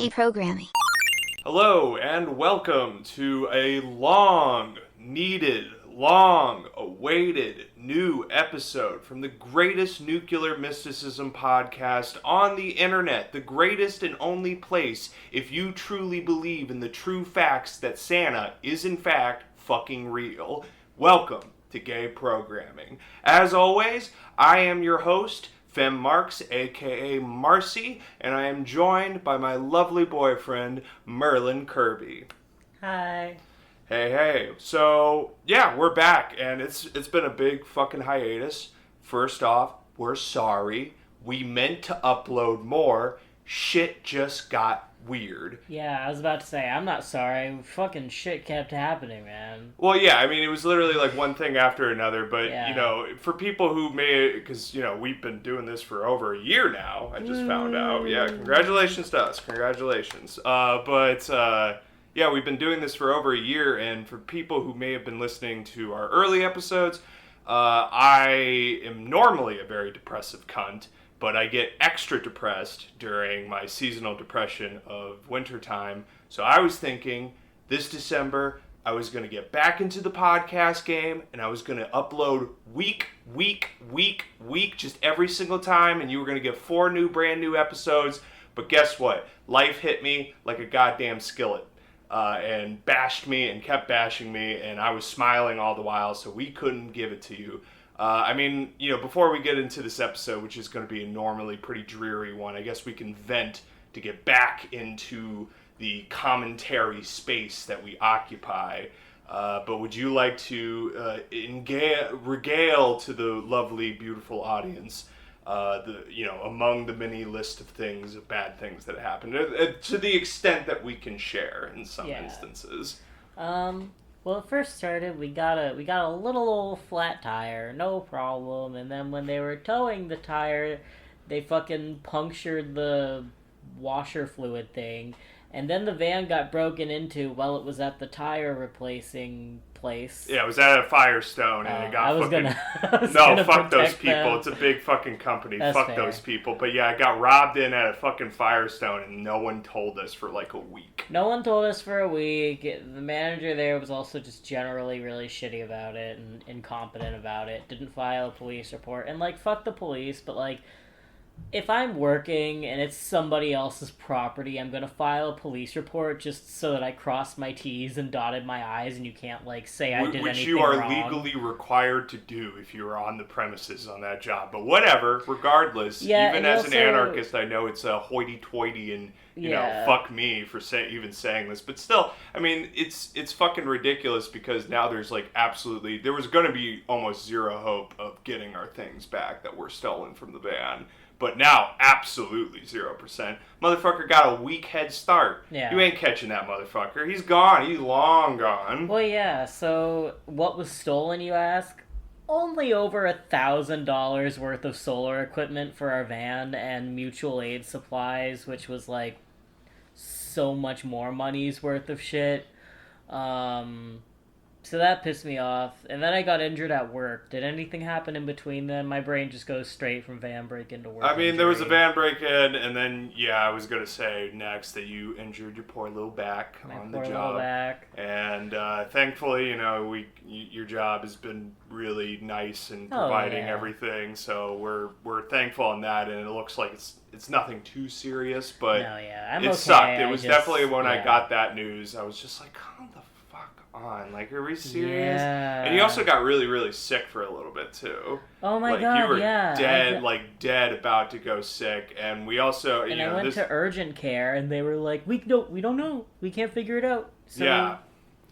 Gay programming. Hello and welcome to a long-needed, long-awaited new episode from the greatest nuclear mysticism podcast on the internet, the greatest and only place if you truly believe in the true facts that Santa is in fact fucking real. Welcome to Gay Programming. As always, I am your host, Fem Marks, aka Marcie, and I am joined by my lovely boyfriend, Merlin Kirby. Hi. Hey. So, yeah, we're back, and it's been a big fucking hiatus. First off, we're sorry. We meant to upload more. Shit just got weird. Yeah, I was about to say, I'm not sorry. Fucking shit kept happening, man. Well, yeah, I mean, it was literally like one thing after another, but, Yeah. you know, for people who may, because, you know, we've been doing this for over a year now, I just found out. Yeah, congratulations to us. Congratulations. Yeah, we've been doing this for over a year, and for people who may have been listening to our early episodes, I am normally a very depressive cunt, but I get extra depressed during my seasonal depression of wintertime. So I was thinking this December I was going to get back into the podcast game and I was going to upload week, just every single time, and you were going to get 4 brand new episodes. But guess what? Life hit me like a goddamn skillet and bashed me and kept bashing me, and I was smiling all the while, so we couldn't give it to you. I mean, you know, before we get into this episode, which is going to be a normally pretty dreary one, I guess we can vent to get back into the commentary space that we occupy. But would you like to regale to the lovely, beautiful audience, among the many list of things, of bad things that happened, to the extent that we can share in some instances? Well, it first started, we got a little old flat tire, no problem, and then when they were towing the tire, they fucking punctured the washer fluid thing, and then the van got broken into while it was at the tire replacing place. Yeah, it was at a Firestone, and it got fuck those people. Them. It's a big fucking company. That's fuck fair. those people. But yeah, I got robbed in at a fucking Firestone, and no one told us for like a week. No one told us for a week. The manager there was also just generally really shitty about it and incompetent about it. Didn't file a police report. And, like, fuck the police, but, like, if I'm working and it's somebody else's property, I'm going to file a police report just so that I crossed my T's and dotted my I's, and you can't, like, say I did anything wrong. Which you are legally required to do if you are on the premises on that job. But whatever, regardless, even as an anarchist, I know it's a hoity-toity and, you know, fuck me for even saying this. But still, I mean, it's fucking ridiculous because now there's, like, there was going to be almost zero hope of getting our things back that were stolen from the van. But now, absolutely 0%. Motherfucker got a week head start. Yeah. You ain't catching that motherfucker. He's gone. He's long gone. Well, yeah, so what was stolen, you ask? Only over $1,000 worth of solar equipment for our van and mutual aid supplies, which was, like, so much more money's worth of shit. So that pissed me off. And then I got injured at work. Did anything happen in between then? My brain just goes straight from van break-in to work. I mean, there was a van break-in, and then, I was going to say next that you injured your poor little back on the job. Little back. And thankfully, you know, your job has been really nice in providing everything, so we're thankful on that, and it looks like it's nothing too serious, but it sucked. It was definitely when I got that news, I was just like, calm the fuck on. Like, are we serious? Yeah. And you also got really, really sick for a little bit, too. Oh my God, you were dead, about to go sick, and we also, I went to urgent care, and they were like, we don't know. We can't figure it out. So, yeah.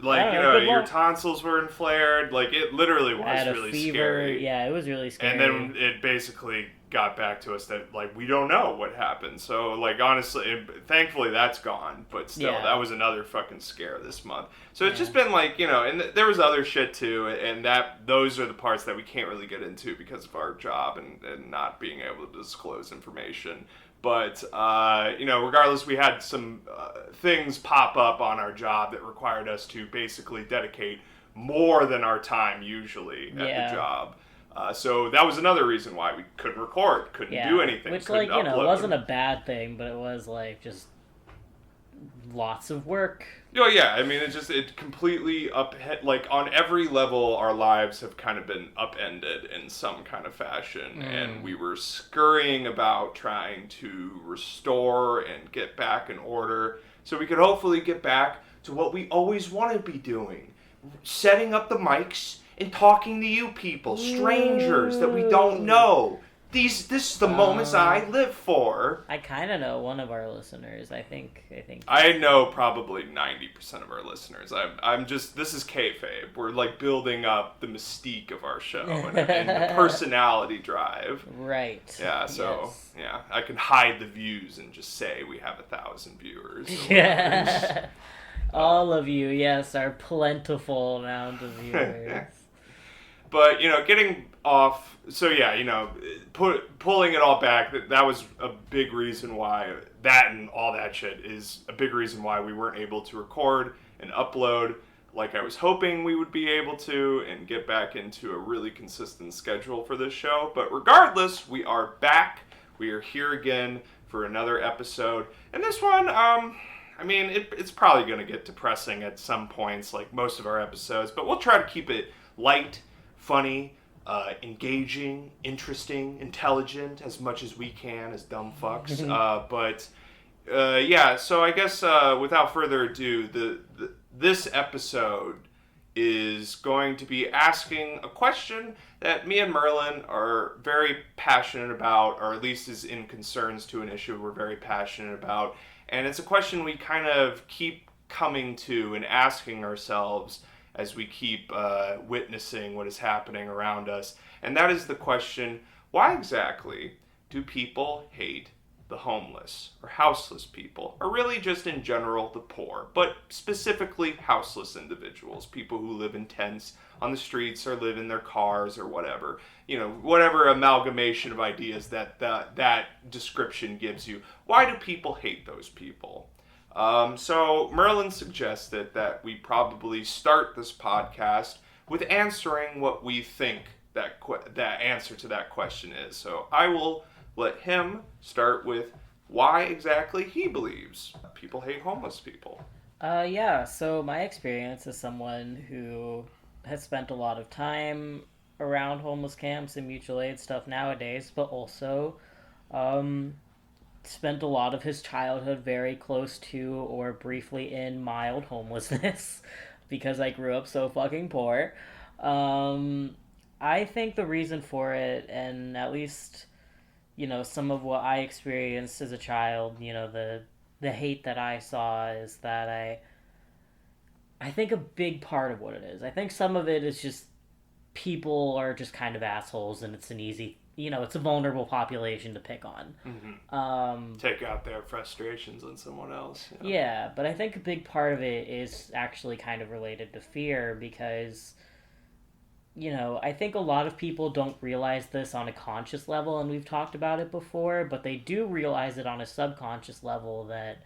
Like, your tonsils were inflared. Like, it literally was really scary. Yeah, it was really scary. And then it basically got back to us that, like, we don't know what happened. So, like, honestly, thankfully that's gone. But still, that was another fucking scare this month. So it's just been, like, you know, and there was other shit, too. And those are the parts that we can't really get into because of our job and not being able to disclose information. But, regardless, we had some things pop up on our job that required us to basically dedicate more than our time usually at the job. So that was another reason why we couldn't record, couldn't do anything, which, couldn't like, upload. wasn't a bad thing, but it was, like, just lots of work. Oh yeah, I mean it completely like on every level our lives have kind of been upended in some kind of fashion, and we were scurrying about trying to restore and get back in order so we could hopefully get back to what we always want to be doing, setting up the mics and talking to you people, strangers that we don't know. This is the moments I live for. I kind of know one of our listeners. I think. I know probably 90% of our listeners. I'm just, this is kayfabe. We're like building up the mystique of our show and the personality drive. Right. Yeah. So yeah, I can hide the views and just say we have 1,000 viewers. Yeah. All of you, yes, are plentiful amount of viewers. But, getting off, so yeah, pulling it all back, that was a big reason why, that and all that shit is a big reason why we weren't able to record and upload like I was hoping we would be able to and get back into a really consistent schedule for this show. But regardless, we are back. We are here again for another episode. And this one, it's probably going to get depressing at some points, like most of our episodes, but we'll try to keep it light, funny, engaging, interesting, intelligent as much as we can as dumb fucks. So I guess without further ado, this episode is going to be asking a question that me and Merlin are very passionate about, or at least is in concerns to an issue we're very passionate about. And it's a question we kind of keep coming to and asking ourselves as we keep witnessing what is happening around us. And that is the question, why exactly do people hate the homeless or houseless people, or really just in general the poor, but specifically houseless individuals, people who live in tents on the streets or live in their cars or whatever, whatever amalgamation of ideas that description gives you. Why do people hate those people? So Merlin suggested that we probably start this podcast with answering what we think that answer to that question is. So I will let him start with why exactly he believes people hate homeless people. So my experience as someone who has spent a lot of time around homeless camps and mutual aid stuff nowadays, but also spent a lot of his childhood very close to or briefly in mild homelessness because I grew up so fucking poor. I think the reason for it, and at least, some of what I experienced as a child, the hate that I saw is that I think a big part of what it is, I think some of it is just people are just kind of assholes and it's an easy, it's a vulnerable population to pick on. Mm-hmm. Take out their frustrations on someone else. Yeah, but I think a big part of it is actually kind of related to fear because, I think a lot of people don't realize this on a conscious level, and we've talked about it before, but they do realize it on a subconscious level that,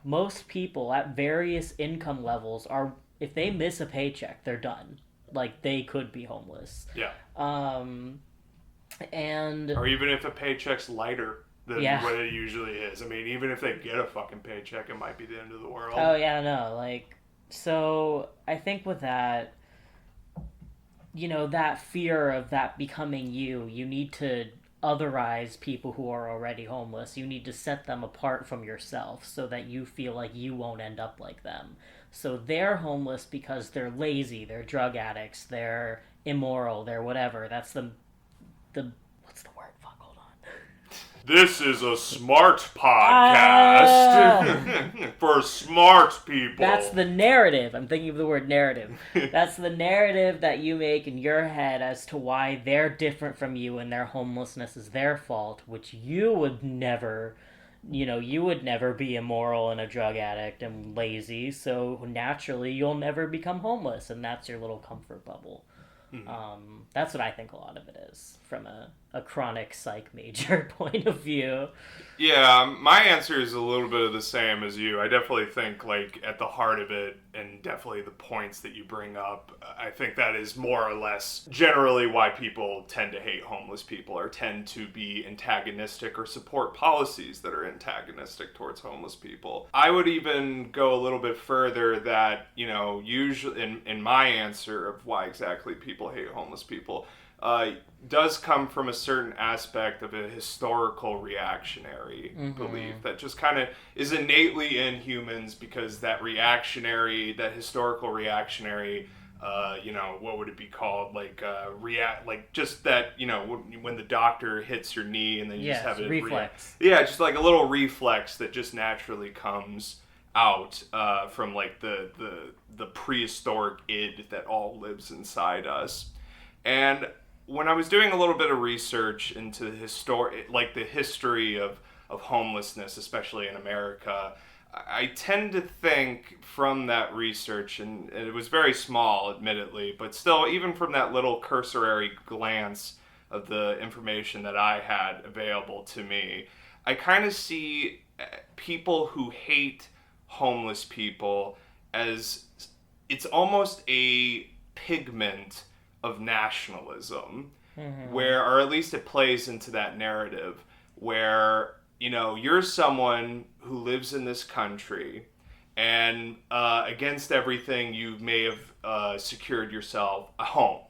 most people at various income levels are, if they miss a paycheck, they're done. Like, they could be homeless. Yeah. And... Or even if a paycheck's lighter than what it usually is. I mean, even if they get a fucking paycheck, it might be the end of the world. Oh, yeah, no. So, I think with that, that fear of that becoming you need to otherize people who are already homeless. You need to set them apart from yourself so that you feel like you won't end up like them. So they're homeless because they're lazy, they're drug addicts, they're immoral, they're whatever. That's the what's the word? Fuck, hold on. This is a smart podcast for smart people. That's the narrative. I'm thinking of the word narrative. That's the narrative that you make in your head as to why they're different from you and their homelessness is their fault, which you would never... you would never be immoral and a drug addict and lazy, so naturally you'll never become homeless, and that's your little comfort bubble. Mm-hmm. That's what I think a lot of it is, from a a chronic psych major point of view. Yeah, my answer is a little bit of the same as you. I definitely think, like, at the heart of it, and definitely the points that you bring up, I think that is more or less generally why people tend to hate homeless people or tend to be antagonistic or support policies that are antagonistic towards homeless people. I would even go a little bit further that, you know, usually in my answer of why exactly people hate homeless people, does come from a certain aspect of a historical reactionary belief that just kind of is innately in humans, because that historical reactionary, you know, what would it be called? Like, just that, you know, when the doctor hits your knee and then you just have it. Reflex. Just like a little reflex that just naturally comes out from like the prehistoric id that all lives inside us. And when I was doing a little bit of research into the history of homelessness, especially in America, I tend to think from that research, and it was very small, admittedly, but still, even from that little cursory glance of the information that I had available to me, I kind of see people who hate homeless people as it's almost a pigment of nationalism, where, or at least it plays into that narrative, where, you know, you're someone who lives in this country, and against everything, you may have secured yourself a home,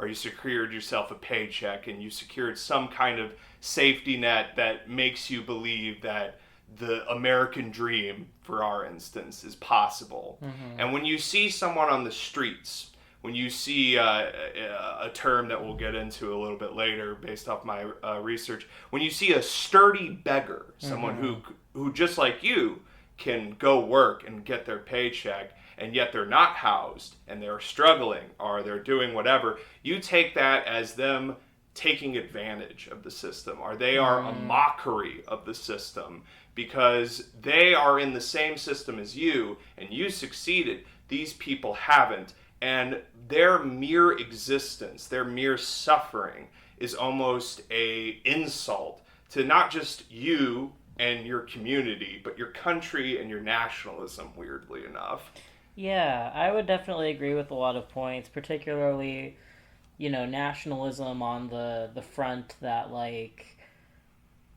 or you secured yourself a paycheck, and you secured some kind of safety net that makes you believe that the American dream, for our instance, is possible. And when you see someone on the streets, when you see a term that we'll get into a little bit later based off my research, when you see a sturdy beggar, someone who just like you can go work and get their paycheck, and yet they're not housed and they're struggling or they're doing whatever, you take that as them taking advantage of the system, or they are a mockery of the system because they are in the same system as you and you succeeded. These people haven't. And their mere existence, their mere suffering is almost a insult to not just you and your community, but your country and your nationalism, weirdly enough. Yeah, I would definitely agree with a lot of points, particularly, you know, nationalism on the front that, like,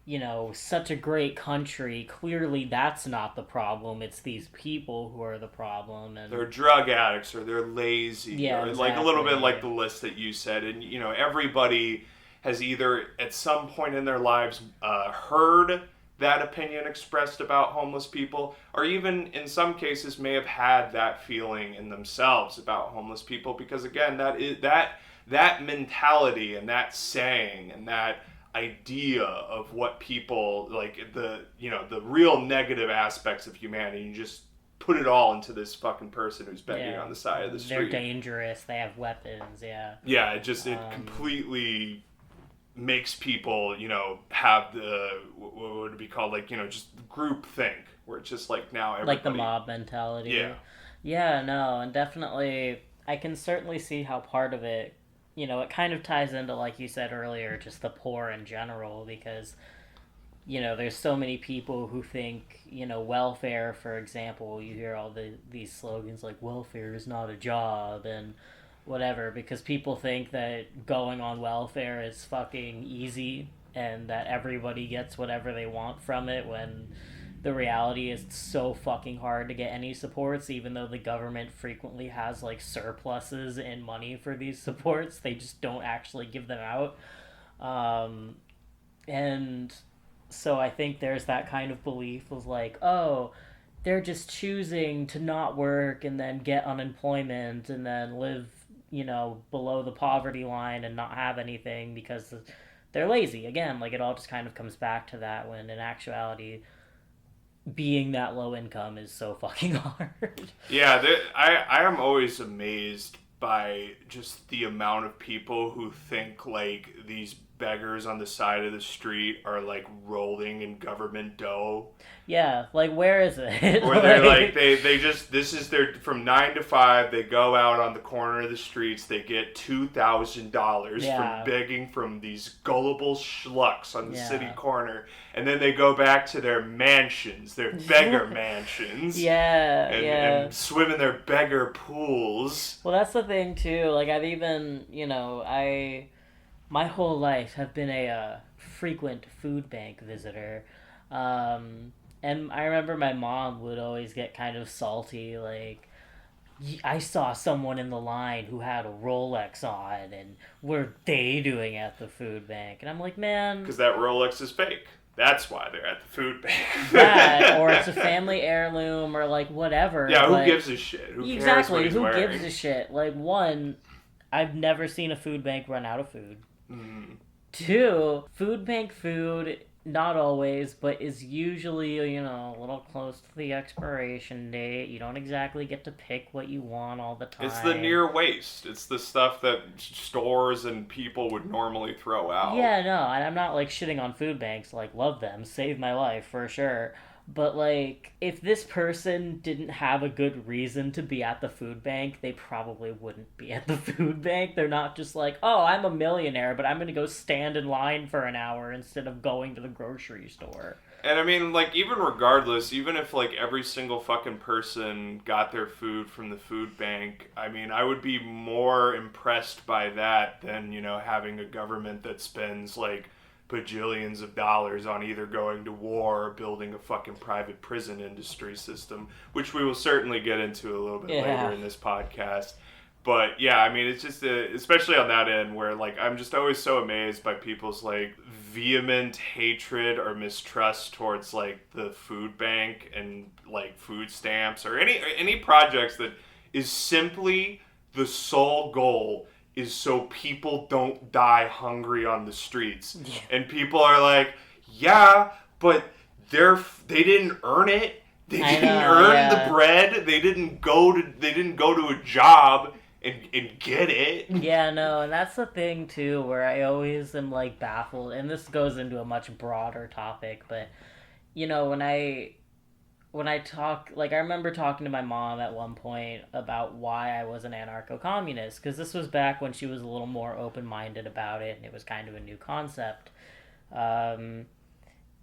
you know, such a great country, clearly that's not the problem, it's these people who are the problem. And they're drug addicts, or they're lazy, yeah, or exactly. like a little bit like the list that you said. And, you know, everybody has either at some point in their lives heard that opinion expressed about homeless people, or even in some cases may have had that feeling in themselves about homeless people, because again, that mentality and that saying and that idea of what people like, the, you know, the real negative aspects of humanity, you just put it all into this fucking person who's begging on the side of the street. They're dangerous, they have weapons. It completely makes people, you know, have the, what would it be called, like, you know, just group think, where it's just like now everybody, like the mob mentality. And definitely I can certainly see how part of it, you know, it kind of ties into, like you said earlier, just the poor in general, because, you know, there's so many people who think, you know, welfare, for example, you hear all these slogans like welfare is not a job and whatever, because people think that going on welfare is fucking easy and that everybody gets whatever they want from it, when the reality is it's so fucking hard to get any supports, even though the government frequently has, like, surpluses in money for these supports. They just don't actually give them out. And so I think there's that kind of belief of, like, oh, they're just choosing to not work and then get unemployment and then live, you know, below the poverty line and not have anything because they're lazy. Again, like, it all just kind of comes back to that, when in actuality, being that low income is so fucking hard. Yeah, I am always amazed by just the amount of people who think like these beggars on the side of the street are like rolling in government dough. Yeah, like where is it? Or they're like they just, this is their, from 9 to 5 they go out on the corner of the streets, they get $2,000 from begging from these gullible schlucks on the city corner, and then they go back to their mansions, their beggar mansions. And swim in their beggar pools. Well, that's the thing too, like I've even, my whole life have been a frequent food bank visitor. And I remember my mom would always get kind of salty, like, I saw someone in the line who had a Rolex on, and what are they doing at the food bank? And I'm like, man... Because that Rolex is fake. That's why they're at the food bank. That, or it's a family heirloom, or like whatever. Yeah, who gives a shit? Who cares what he's wearing? Gives a shit? Like, one, I've never seen a food bank run out of food. Mm. 2, food bank food... Not always, but is usually, a little close to the expiration date. You don't exactly get to pick what you want all the time. It's the near waste. It's the stuff that stores and people would normally throw out. Yeah, no, and I'm not, shitting on food banks. Love them. Saved my life, for sure. But, if this person didn't have a good reason to be at the food bank, they probably wouldn't be at the food bank. They're not just oh, I'm a millionaire, but I'm going to go stand in line for an hour instead of going to the grocery store. And I mean, even regardless, even if, every single fucking person got their food from the food bank, I mean, I would be more impressed by that than, having a government that spends, bajillions of dollars on either going to war or building a fucking private prison industry system, which we will certainly get into a little bit later in this podcast. But yeah, I mean, it's just, especially on that end where I'm just always so amazed by people's vehement hatred or mistrust towards the food bank and food stamps or any projects that is simply the sole goal is so people don't die hungry on the streets. Yeah. And people are like, yeah, but they didn't earn it. They didn't earn the bread. They didn't go to a job and get it. Yeah, no, and that's the thing too, where I always am baffled, and this goes into a much broader topic, but when I talk, I remember talking to my mom at one point about why I was an anarcho-communist, because this was back when she was a little more open-minded about it, and it was kind of a new concept. And,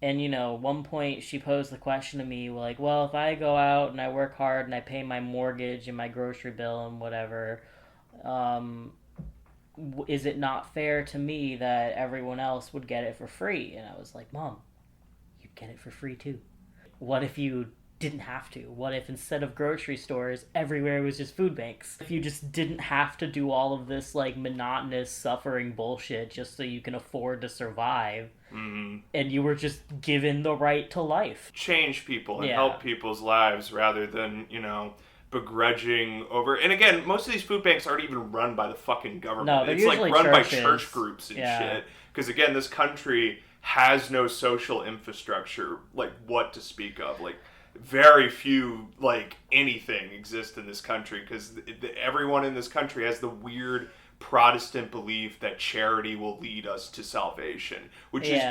one point she posed the question to me, well, if I go out and I work hard and I pay my mortgage and my grocery bill and whatever, is it not fair to me that everyone else would get it for free? And I was like, Mom, you'd get it for free too. What if you didn't have to? What if instead of grocery stores, everywhere was just food banks? If you just didn't have to do all of this monotonous suffering bullshit just so you can afford to survive, and you were just given the right to life. Change people and help people's lives rather than, begrudging over. And again, most of these food banks aren't even run by the fucking government. No, they're it's usually run churches. By church groups and shit. Because again, this country has no social infrastructure, what to speak of. Very few, anything exist in this country because everyone in this country has the weird Protestant belief that charity will lead us to salvation, which is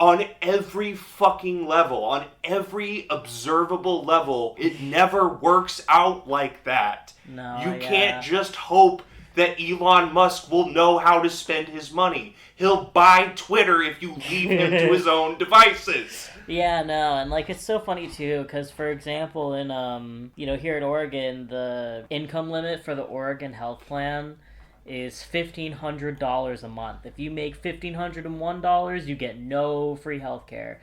on every fucking level, on every observable level, it never works out like that. No, you can't just hope that Elon Musk will know how to spend his money. He'll buy Twitter if you leave him to his own devices. Yeah, no, and it's so funny too, because for example, in here in Oregon, the income limit for the Oregon health plan is $1,500 a month. If you make $1,501, you get no free health care.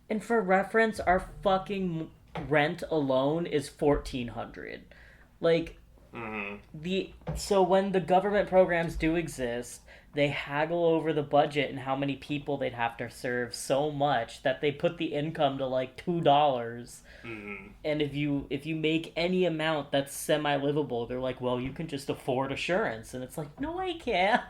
And for reference, our fucking rent alone is $1,400. So when the government programs do exist, they haggle over the budget and how many people they'd have to serve so much that they put the income to $2. And if you make any amount that's semi-livable, they're like, well, you can just afford assurance. And it's like, no, I can't.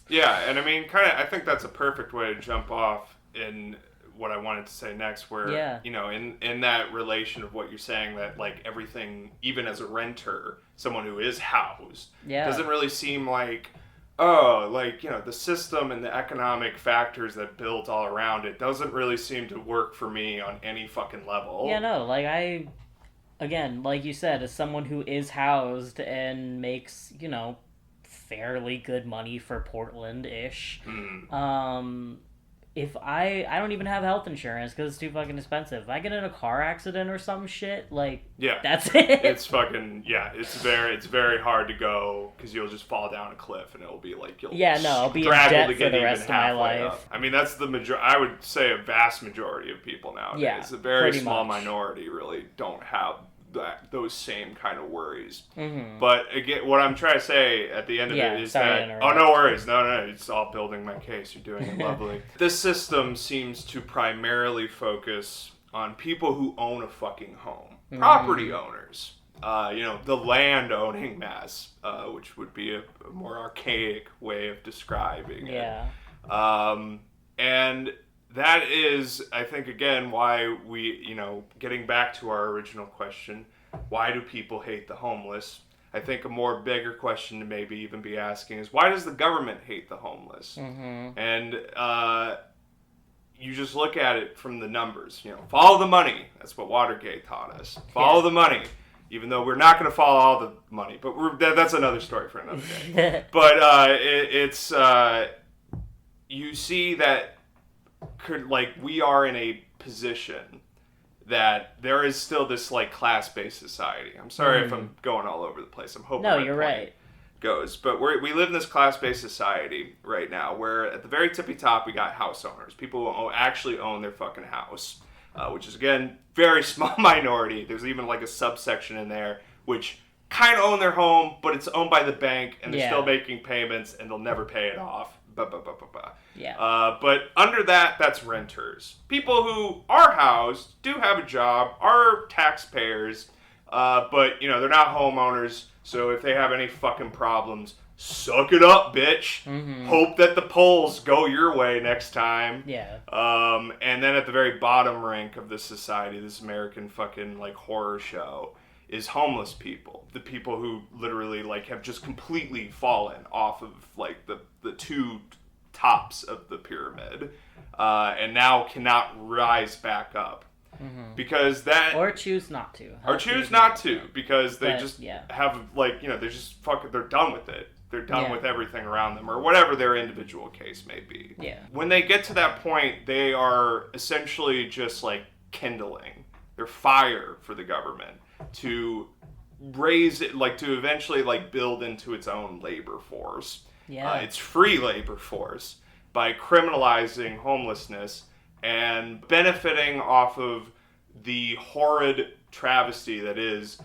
Yeah, and I mean, I think that's a perfect way to jump off in what I wanted to say next, where, in that relation of what you're saying, that, everything, even as a renter, someone who is housed, doesn't really seem like oh, like, the system and the economic factors that built all around it doesn't really seem to work for me on any fucking level. Yeah, no, like again, like you said, as someone who is housed and makes, fairly good money for Portland-ish, if I don't even have health insurance because it's too fucking expensive. If I get in a car accident or some shit, like, yeah, that's it. It's fucking, it's very hard to go because you'll just fall down a cliff and it'll be like, I'll be in debt for the rest of my life. Up. I mean, that's the I would say a vast majority of people nowadays. Yeah, a very small minority really don't have those same kind of worries. Mm-hmm. But again, what I'm trying to say at the end of it is that... Oh, no worries. No, it's all building my case. You're doing it lovely. This system seems to primarily focus on people who own a fucking home. Mm-hmm. Property owners. The land-owning mass, which would be a more archaic way of describing it. Yeah. And... that is, I think, again, why we, getting back to our original question, why do people hate the homeless? I think a more bigger question to maybe even be asking is, why does the government hate the homeless? Mm-hmm. And you just look at it from the numbers. Follow the money. That's what Watergate taught us. Follow the money. Even though we're not going to follow all the money. But that's another story for another day. But it's you see that we are in a position that there is still this class-based society. I'm sorry if I'm going all over the place. I'm hoping no, you're right. Goes, but we live in this class-based society right now, where at the very tippy top we got house owners, people who actually own their fucking house, which is again very small minority. There's even a subsection in there which kind of own their home, but it's owned by the bank, and they're still making payments, and they'll never pay it off. Yeah. But under that's renters. People who are housed, do have a job, are taxpayers, but, they're not homeowners, so if they have any fucking problems, suck it up, bitch. Mm-hmm. Hope that the polls go your way next time. Yeah. And then at the very bottom rank of this society, this American fucking, horror show, is homeless people. The people who literally, have just completely fallen off of, the two tops of the pyramid, and now cannot rise back up. Mm-hmm. Because that... Or choose not to. Because they have, they're just they're done with it. They're done with everything around them, or whatever their individual case may be. Yeah. When they get to that point, they are essentially just, kindling. They're fire for the government to raise it, to eventually, build into its own labor force. Yeah. Its free labor force by criminalizing homelessness and benefiting off of the horrid travesty that is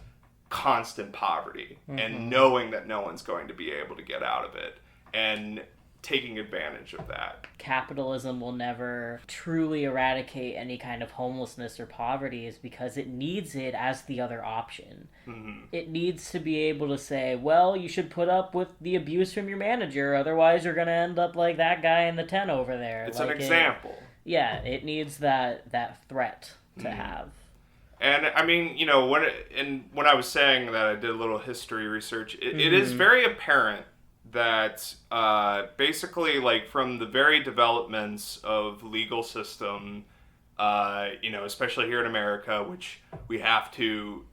constant poverty, and knowing that no one's going to be able to get out of it, and taking advantage of that. Capitalism will never truly eradicate any kind of homelessness or poverty, is because it needs it as the other option. Mm-hmm. It needs to be able to say, well, you should put up with the abuse from your manager, otherwise you're going to end up like that guy in the tent over there. It's an example. It needs that threat to have. And I mean, when I was saying that I did a little history research, it is very apparent that basically, from the very developments of legal system, especially here in America, which we have to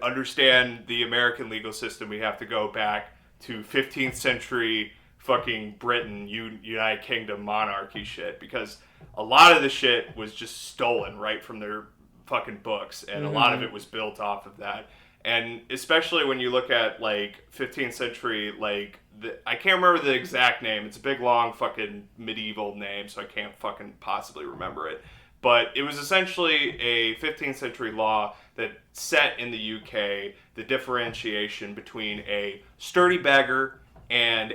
understand the American legal system, we have to go back to 15th century fucking Britain, United Kingdom monarchy shit, because a lot of the shit was just stolen right from their fucking books, and a lot of it was built off of that. And especially when you look at 15th century, I can't remember the exact name. It's a big long fucking medieval name, so I can't fucking possibly remember it. But it was essentially a 15th century law that set in the UK the differentiation between a sturdy beggar and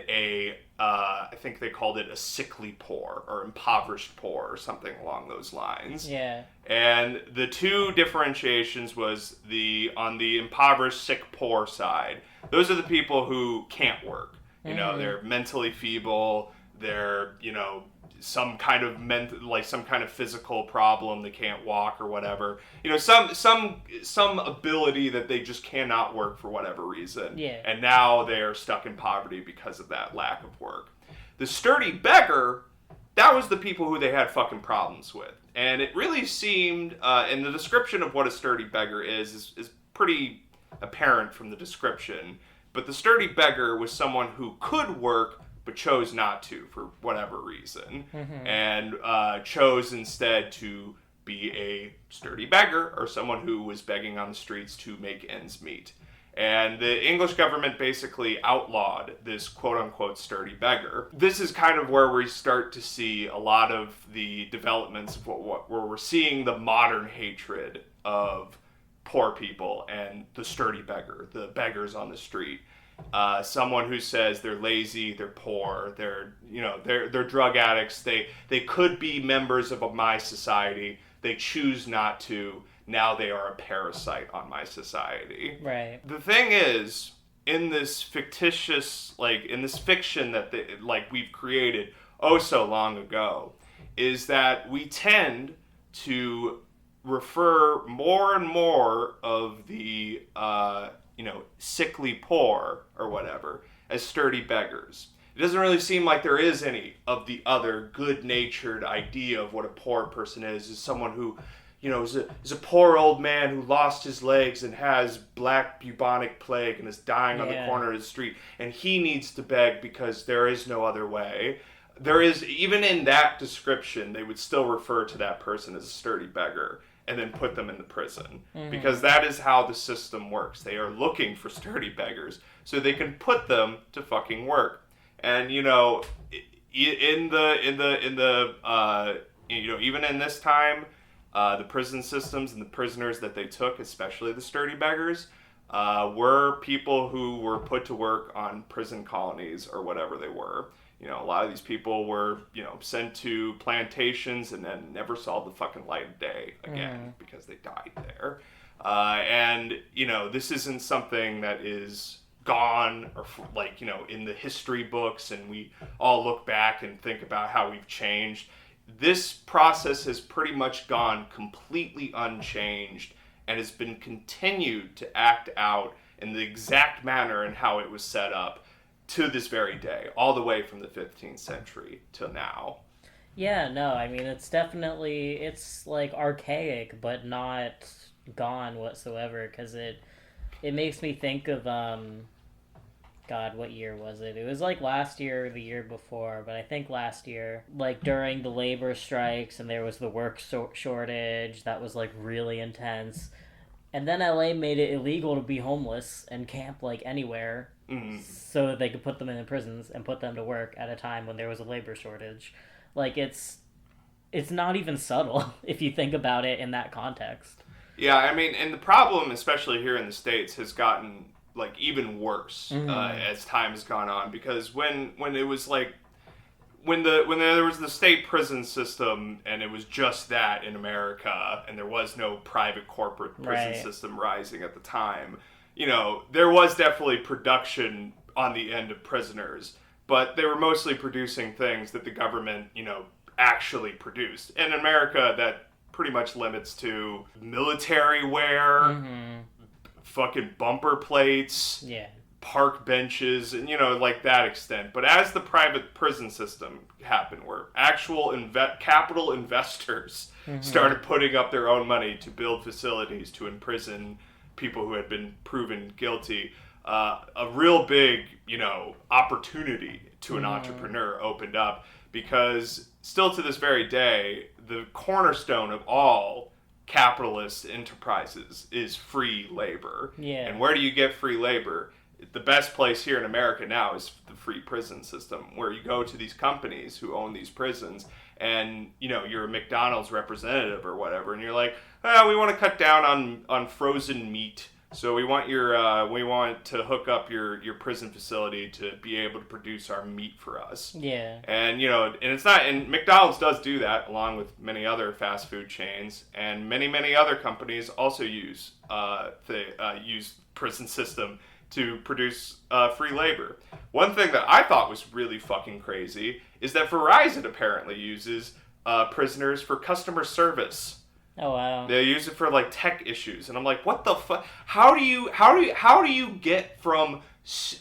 I think they called it a sickly poor or impoverished poor or something along those lines. Yeah. And the two differentiations was on the impoverished, sick, poor side. Those are the people who can't work. They're mentally feeble. They're, some kind of some kind of physical problem, they can't walk or whatever. Some ability that they just cannot work for whatever reason. Yeah. And now they are stuck in poverty because of that lack of work. The sturdy beggar, that was the people who they had fucking problems with. And it really seemed, and the description of what a sturdy beggar is pretty apparent from the description. But the sturdy beggar was someone who could work but chose not to for whatever reason, and chose instead to be a sturdy beggar, or someone who was begging on the streets to make ends meet. And the English government basically outlawed this quote-unquote sturdy beggar. This is kind of where we start to see a lot of the developments of where we're seeing the modern hatred of poor people and the sturdy beggar, the beggars on the street. Someone who says they're lazy, they're poor, they're drug addicts, they could be members of my society, they choose not to, now they are a parasite on my society. Right. The thing is, in this fictitious, in this fiction that we've created oh so long ago, is that we tend to refer more and more of the sickly poor or whatever as sturdy beggars. It doesn't really seem like there is any of the other good-natured idea of what a poor person is someone who, is a poor old man who lost his legs and has black bubonic plague and is dying on the corner of the street, and he needs to beg because there is no other way. There is, even in that description, they would still refer to that person as a sturdy beggar and then put them in the prison. Because that is how the system works. They are looking for sturdy beggars so they can put them to fucking work. And, even in this time, the prison systems and the prisoners that they took, especially the sturdy beggars, were people who were put to work on prison colonies or whatever they were. A lot of these people were, sent to plantations and then never saw the fucking light of day again because they died there. And this isn't something that is gone or in the history books and we all look back and think about how we've changed. This process has pretty much gone completely unchanged and has been continued to act out in the exact manner and how it was set up to this very day, all the way from the 15th century till now. Yeah, no, I mean, it's archaic, but not gone whatsoever, because it makes me think of, God, what year was it? It was last year or the year before, but I think last year, during the labor strikes and there was the work shortage, that was really intense. And then LA made it illegal to be homeless and camp anywhere, so that they could put them in the prisons and put them to work at a time when there was a labor shortage. It's not even subtle if you think about it in that context. Yeah, I mean, and the problem, especially here in the States, has gotten even worse as time has gone on, because when it was when there was the state prison system and it was just that in America and there was no private corporate prison system rising at the time, there was definitely production on the end of prisoners, but they were mostly producing things that the government, actually produced. In America, that pretty much limits to military wear, fucking bumper plates, park benches, and that extent. But as the private prison system happened, where actual capital investors started putting up their own money to build facilities to imprison people who had been proven guilty, a real big opportunity to an entrepreneur opened up, because still to this very day, the cornerstone of all capitalist enterprises is free labor. And where do you get free labor? The best place here in America now is the free prison system, where you go to these companies who own these prisons, and you're a McDonald's representative or whatever, and you're like, we want to cut down on frozen meat, so we want to hook up your prison facility to be able to produce our meat for us. And and it's not, and McDonald's does do that along with many other fast food chains, and many other companies also use use prison system to produce free labor. one thing that I thought was really fucking crazy is that Verizon apparently uses prisoners for customer service. Oh wow. They use it for like tech issues, and I'm like, what the fuck? How do you get from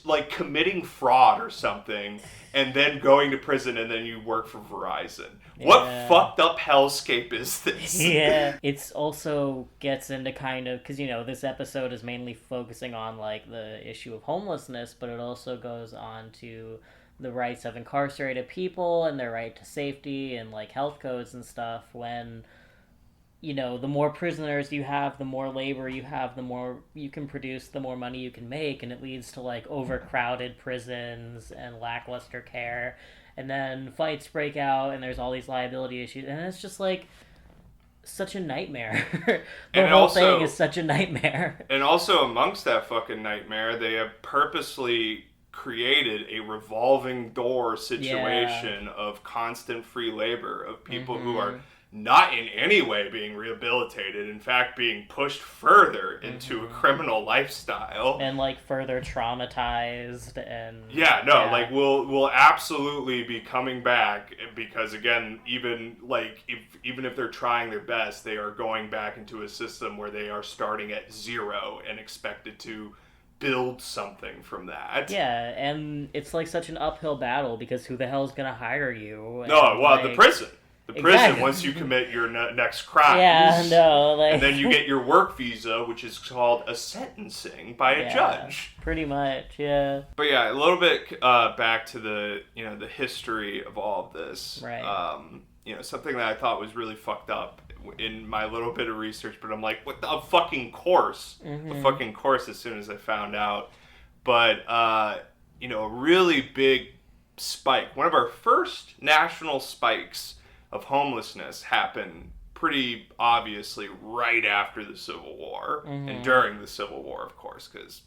like committing fraud or something and then going to prison and then you work for Verizon? Yeah. What fucked up hellscape is this? Yeah, it's also gets into kind of, because this episode is mainly focusing on like the issue of homelessness, but it also goes on to the rights of incarcerated people and their right to safety and like health codes and stuff. When the more prisoners you have, the more labor you have, the more you can produce, the more money you can make, and it leads to like overcrowded prisons and lackluster care. And then fights break out, and there's all these liability issues, and it's just like such a nightmare. The whole thing is such a nightmare. And also, amongst that fucking nightmare, they have purposely created a revolving door situation of constant free labor of people who are not in any way being rehabilitated, in fact being pushed further into a criminal lifestyle. And like further traumatized and... like we'll absolutely be coming back, because again, even if they're trying their best, they are going back into a system where they are starting at zero and expected to build something from that. Yeah, and it's like such an uphill battle, because who the hell is gonna hire you? The prison. The prison, once you commit your next crimes. Yeah, no, and then you get your work visa, which is called a sentencing by a judge. Pretty much, yeah. But yeah, a little bit back to the the history of all of this. Right. Something that I thought was really fucked up in my little bit of research, but I'm like, what the fucking course? The fucking course as soon as I found out. But a really big spike. One of our first national spikes of homelessness happened pretty obviously right after the Civil War, and during the Civil War, of course, because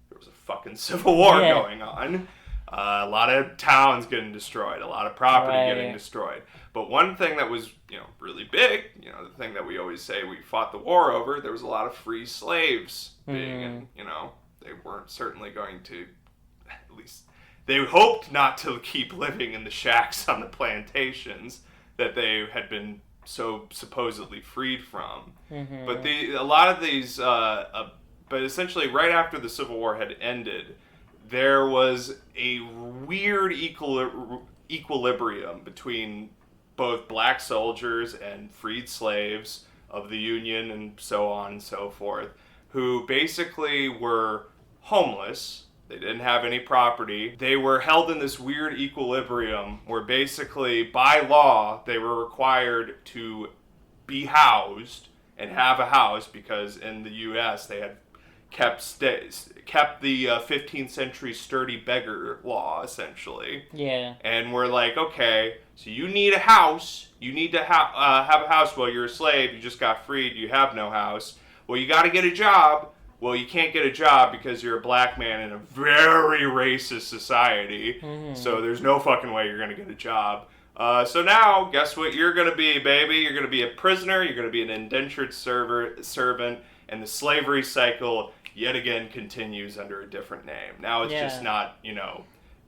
there was a fucking Civil War going on. A lot of towns getting destroyed, a lot of property getting destroyed. But one thing that was, really big, the thing that we always say we fought the war over, there was a lot of free slaves being, and, they weren't certainly going to, at least, they hoped not to keep living in the shacks on the plantations that they had been so supposedly freed from. But a lot of these, but essentially right after the Civil War had ended, there was a weird equilibrium between both black soldiers and freed slaves of the Union and so on and so forth, who basically were homeless. They didn't have any property. They were held in this weird equilibrium where basically, by law, they were required to be housed and have a house, because in the U.S. they had kept the 15th century sturdy beggar law, essentially. Yeah. And we're like, okay, so you need a house. You need to have a house. Well, you're a slave. You just got freed. You have no house. Well, you got to get a job. Well, you can't get a job because you're a black man in a very racist society. So there's no fucking way you're going to get a job. So now, guess what you're going to be, baby? You're going to be a prisoner. You're going to be an indentured servant. And the slavery cycle, yet again, continues under a different name. Now it's just not,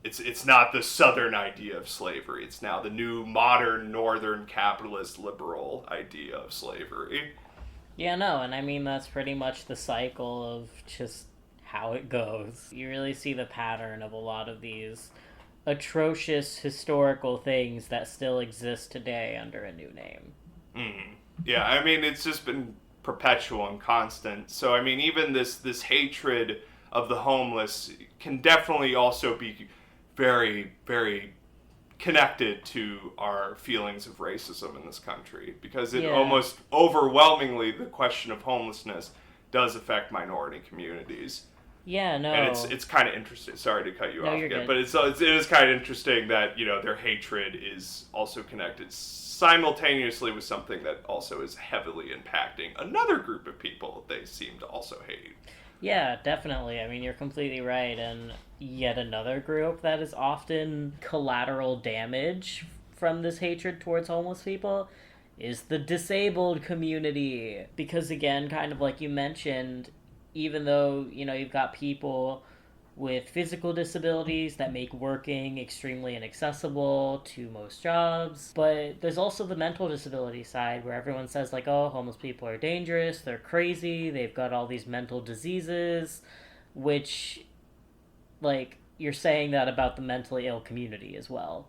it's not the Southern idea of slavery. It's now the new modern Northern capitalist liberal idea of slavery. Yeah, no, and I mean, that's pretty much the cycle of just how it goes. You really see the pattern of a lot of these atrocious historical things that still exist today under a new name. Yeah, I mean, it's just been perpetual and constant. So, I mean, even this hatred of the homeless can definitely also be very, very connected to our feelings of racism in this country, because it almost overwhelmingly, the question of homelessness does affect minority communities. Yeah, no. And it's kind of interesting. Sorry to cut you off again, good. but it is kind of interesting that their hatred is also connected simultaneously with something that also is heavily impacting another group of people they seem to also hate. Yeah, definitely. I mean, you're completely right. And yet another group that is often collateral damage from this hatred towards homeless people is the disabled community. Because again, kind of like you mentioned, even though, you've got people with physical disabilities that make working extremely inaccessible to most jobs. But there's also the mental disability side where everyone says, like, oh, homeless people are dangerous, they're crazy, they've got all these mental diseases, which, like, you're saying that about the mentally ill community as well.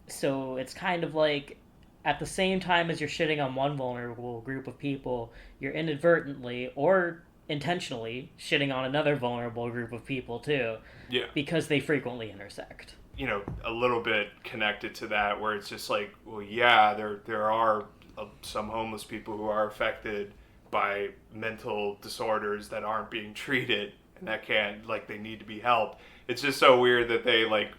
So it's kind of like, at the same time as you're shitting on one vulnerable group of people, you're inadvertently or intentionally shitting on another vulnerable group of people too. Yeah. Because they frequently intersect. You know, a little bit connected to that, where it's just like, well, yeah, there are some homeless people who are affected by mental disorders that aren't being treated, and that can't, like, they need to be helped. It's just so weird that they, like,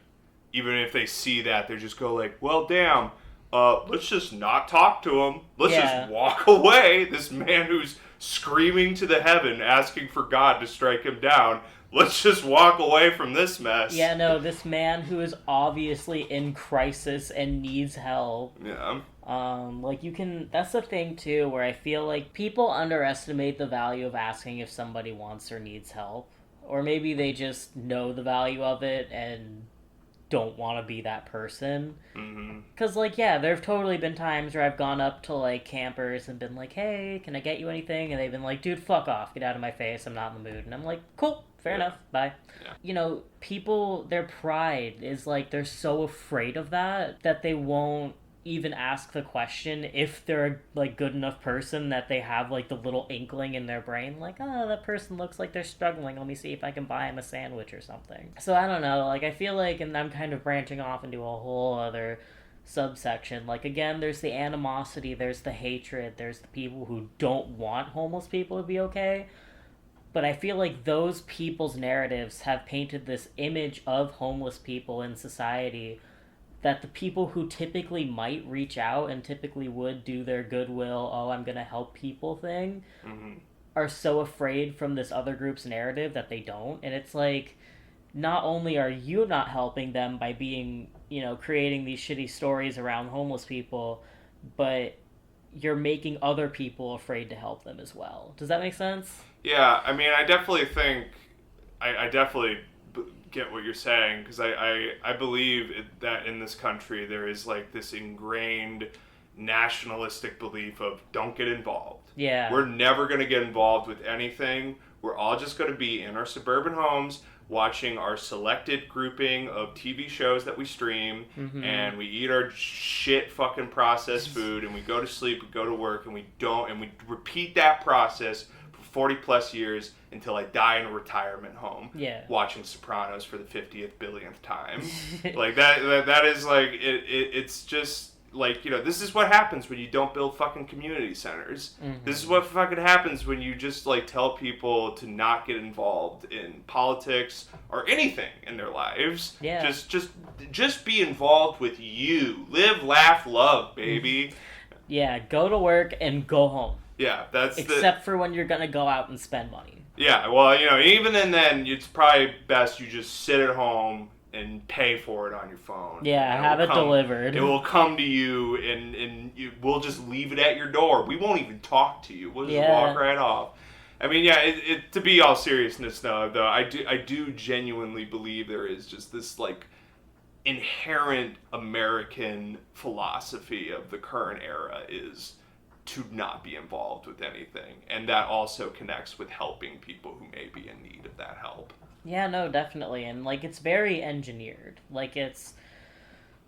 even if they see that, they just go like, well, damn, let's just not talk to him. Let's just walk away. This man who's screaming to the heaven, asking for God to strike him down. Let's just walk away from this mess. Yeah, no, this man who is obviously in crisis and needs help. Yeah. Like, you can, that's the thing too, where I feel like people underestimate the value of asking if somebody wants or needs help. Or maybe they just know the value of it and don't want to be that person. Because, like, yeah, there have totally been times where I've gone up to, like, campers and been like, hey, can I get you anything? And they've been like, dude, fuck off, get out of my face, I'm not in the mood. And I'm like, cool, fair enough, bye. Yeah. You know, people, their pride is, like, they're so afraid of that they won't even ask the question if they're a, like, good enough person, that they have, like, the little inkling in their brain, like, oh, that person looks like they're struggling, let me see if I can buy him a sandwich or something. So I don't know, like, I feel like, and I'm kind of branching off into a whole other subsection, like, again, there's the animosity, there's the hatred, there's the people who don't want homeless people to be okay, but I feel like those people's narratives have painted this image of homeless people in society that the people who typically might reach out and typically would do their goodwill, oh, I'm gonna help people thing, are so afraid from this other group's narrative that they don't. And it's like, not only are you not helping them by being, you know, creating these shitty stories around homeless people, but you're making other people afraid to help them as well. Does that make sense? Yeah, I mean, I definitely think, I definitely get what you're saying, because I believe that in this country there is, like, this ingrained nationalistic belief of don't get involved. Yeah. We're never going to get involved with anything. We're all just going to be in our suburban homes watching our selected grouping of TV shows that we stream, and we eat our shit fucking processed food, and we go to sleep, we go to work, and we repeat that process 40 plus years until I die in a retirement home. Yeah. Watching Sopranos for the 50th billionth time. Like that is like it's just like, you know, this is what happens when you don't build fucking community centers. This is what fucking happens when you just, like, tell people to not get involved in politics or anything in their lives. Yeah. Just be involved with you. Live, laugh, love, baby. Yeah, go to work and go home. Yeah, except for when you're gonna go out and spend money. Yeah, well, you know, even then, it's probably best you just sit at home and pay for it on your phone. Yeah, have it delivered. It will come to you, and we'll just leave it at your door. We won't even talk to you. We'll just walk right off. I mean, yeah, to be all seriousness, though, I do genuinely believe there is just this, like, inherent American philosophy of the current era is to not be involved with anything, and that also connects with helping people who may be in need of that help. Yeah, no, definitely, and, like, it's very engineered. Like, it's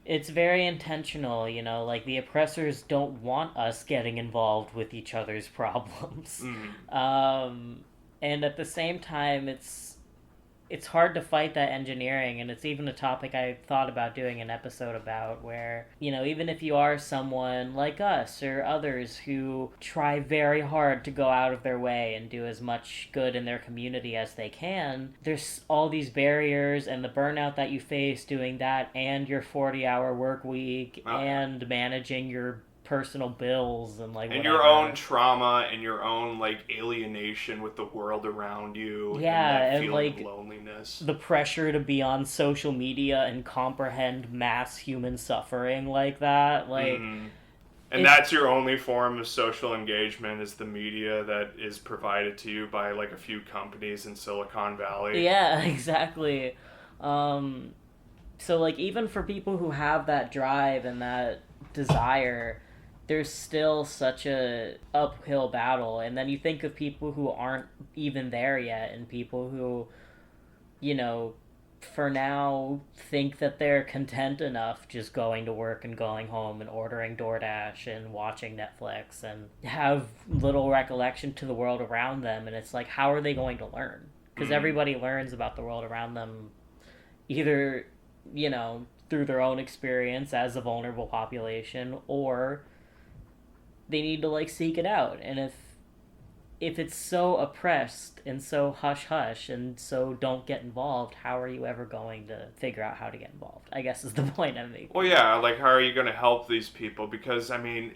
very intentional, you know, like, the oppressors don't want us getting involved with each other's problems. And at the same time, it's hard to fight that engineering, and it's even a topic I thought about doing an episode about, where, you know, even if you are someone like us or others who try very hard to go out of their way and do as much good in their community as they can, there's all these barriers and the burnout that you face doing that, and your 40-hour work week, and managing your personal bills and, like, and whatever. Your own trauma and your own, like, alienation with the world around you. Yeah, and that and, feeling like, of loneliness. The pressure to be on social media and comprehend mass human suffering like that, like, And that's your only form of social engagement, is the media that is provided to you by like a few companies in Silicon Valley. Yeah, exactly. So like even for people who have that drive and that desire, there's still such a uphill battle. And then you think of people who aren't even there yet, and people who, you know, for now think that they're content enough just going to work and going home and ordering DoorDash and watching Netflix and have little recollection to the world around them. And it's like, how are they going to learn? Because everybody learns about the world around them either, you know, through their own experience as a vulnerable population, or they need to like seek it out. And if it's so oppressed and so hush-hush and so don't get involved, how are you ever going to figure out how to get involved? I guess is the point I'm making. Well, yeah, like, how are you going to help these people? Because, I mean,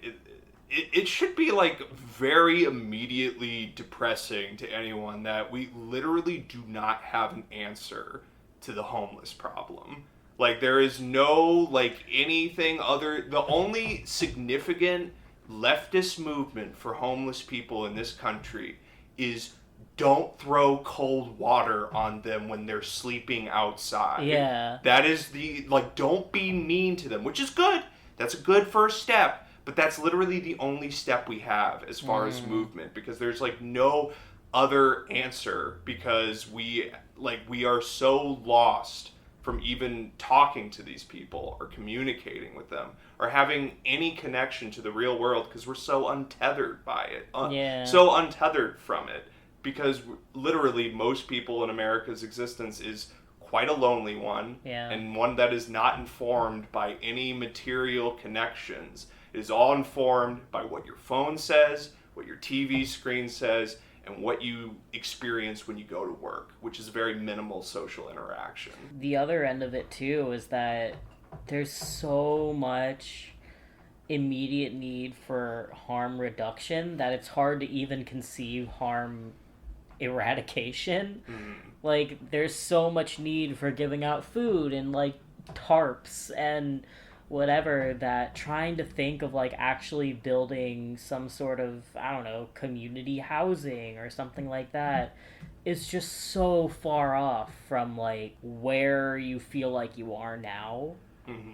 it should be, like, very immediately depressing to anyone that we literally do not have an answer to the homeless problem. Like, there is no, like, anything other... The only significant leftist movement for homeless people in this country is don't throw cold water on them when they're sleeping outside. Yeah. That is the, like, don't be mean to them, which is good. That's a good first step, but that's literally the only step we have as far as movement, because there's, like, no other answer, because we are so lost from even talking to these people or communicating with them or having any connection to the real world, because we're so untethered by it. So untethered from it, because literally most people in America's existence is quite a lonely one, and one that is not informed by any material connections. It is all informed by what your phone says, what your TV screen says, and what you experience when you go to work, which is very minimal social interaction. The other end of it, too, is that there's so much immediate need for harm reduction that it's hard to even conceive harm eradication. Like, there's so much need for giving out food and, like, tarps and whatever, that trying to think of like actually building some sort of, I don't know, community housing or something like that is just so far off from like where you feel like you are now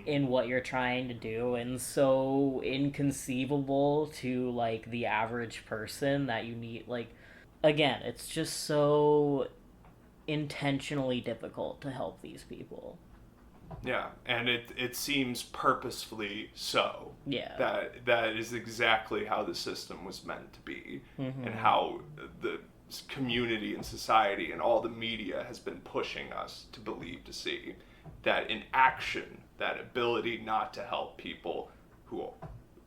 in what you're trying to do, and so inconceivable to like the average person that you need. Like, again, it's just so intentionally difficult to help these people. Yeah, and it seems purposefully so. Yeah. That is exactly how the system was meant to be, and how the community and society and all the media has been pushing us to believe, to see that in action, that ability not to help people who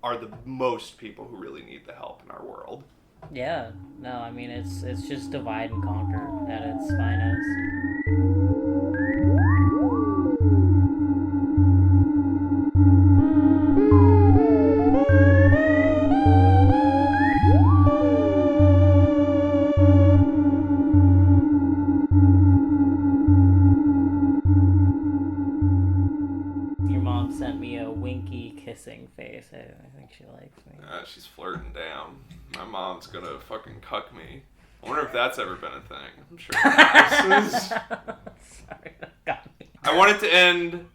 are the most people who really need the help in our world. Yeah, no, I mean, it's just divide and conquer at its finest. Your mom sent me a winky kissing face. I think she likes me. She's flirting down. My mom's gonna fucking cuck me. I wonder if that's ever been a thing. I'm sure it has. Sorry, that got me. I wanted to end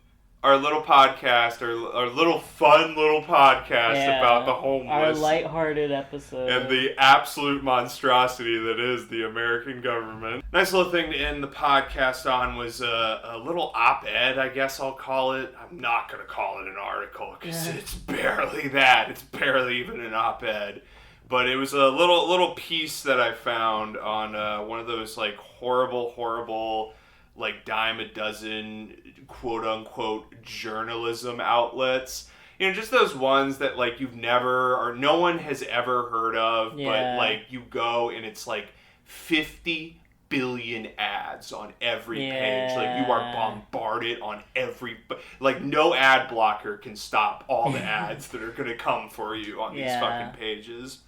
our little podcast, our little fun little podcast about the homeless. Our lighthearted episode. And the absolute monstrosity that is the American government. Nice little thing to end the podcast on was a little op-ed, I guess I'll call it. I'm not going to call it an article, because it's barely that. It's barely even an op-ed. But it was a little piece that I found on one of those like horrible, like dime a dozen quote unquote journalism outlets. You know, just those ones that like you've never, or no one has ever heard of, but like you go and it's like 50 billion ads on every page. Like you are bombarded on every, like no ad blocker can stop all the ads that are going to come for you on these fucking pages.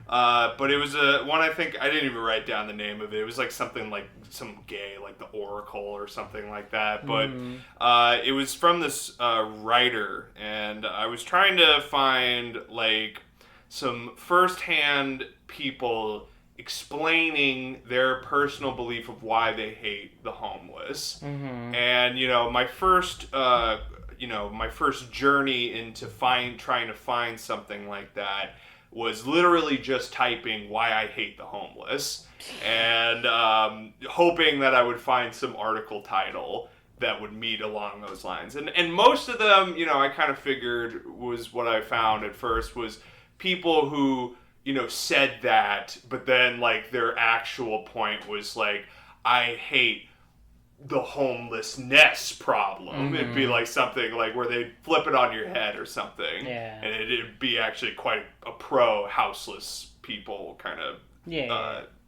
But it was one I think I didn't even write down the name of it. It was like something like some gay, like the Oracle or something like that. But it was from this writer, and I was trying to find like some firsthand people explaining their personal belief of why they hate the homeless. And my first my first journey into trying to find something like that was literally just typing why I hate the homeless and hoping that I would find some article title that would meet along those lines. And most of them, I kind of figured was what I found at first was people who, said that, but then like their actual point was like, I hate the homelessness problem. It'd be like something like where they'd flip it on your head or something. Yeah. And it'd be actually quite a pro houseless people kind of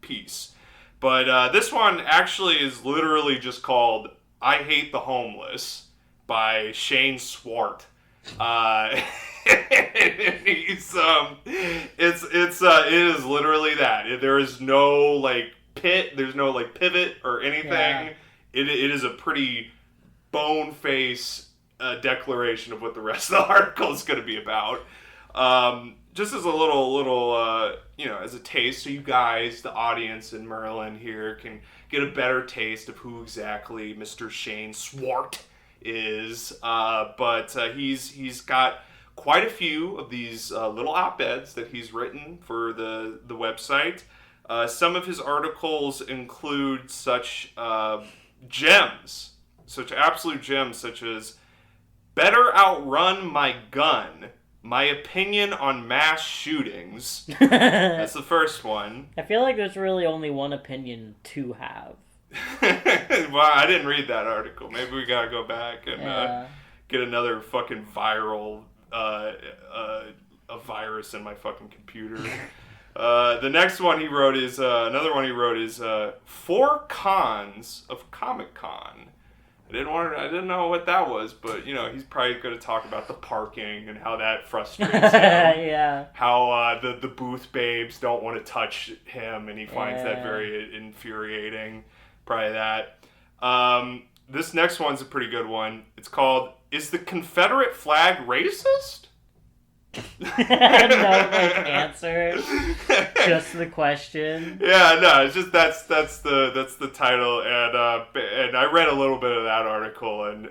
piece. But this one actually is literally just called I Hate the Homeless by Shane Swart. It is literally that. There is no like there's no like pivot or anything. Yeah. It is a pretty bone-face declaration of what the rest of the article is going to be about. Just as a little as a taste, so you guys, the audience and Merlin here, can get a better taste of who exactly Mr. Shane Swart is. But he's got quite a few of these little op-eds that he's written for the website. Some of his articles include such absolute gems, such as Better Outrun My Gun, My Opinion on Mass Shootings. That's the first one. I feel like there's really only one opinion to have. Well, I didn't read that article. Maybe we gotta go back and get another fucking viral a virus in my fucking computer. The next one he wrote is another one he wrote is 4 Cons of Comic-Con. I didn't know what that was, but he's probably going to talk about the parking and how that frustrates him. Yeah. How the booth babes don't want to touch him, and he finds that very infuriating. Probably that. This next one's a pretty good one. It's called "Is the Confederate Flag Racist?" No answer, just the question. Yeah, no, it's just that's the title, and I read a little bit of that article, and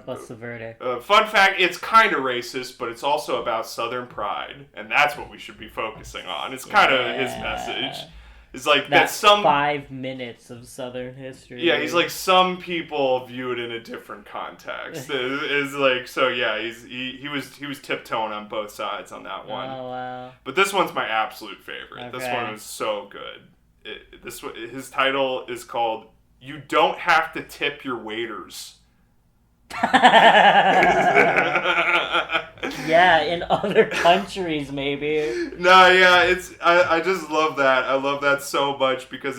what's the verdict? Fun fact: it's kind of racist, but it's also about Southern pride, and that's what we should be focusing on. It's kind of his message. It's like that 5 minutes of Southern history. Yeah, he's like some people view it in a different context. It's like so. Yeah, he was tiptoeing on both sides on that one. Oh wow! But this one's my absolute favorite. Okay. This one is so good. His title is called "You Don't Have to Tip Your Waiters." Yeah, in other countries maybe. No, yeah, I just love that. I love that so much because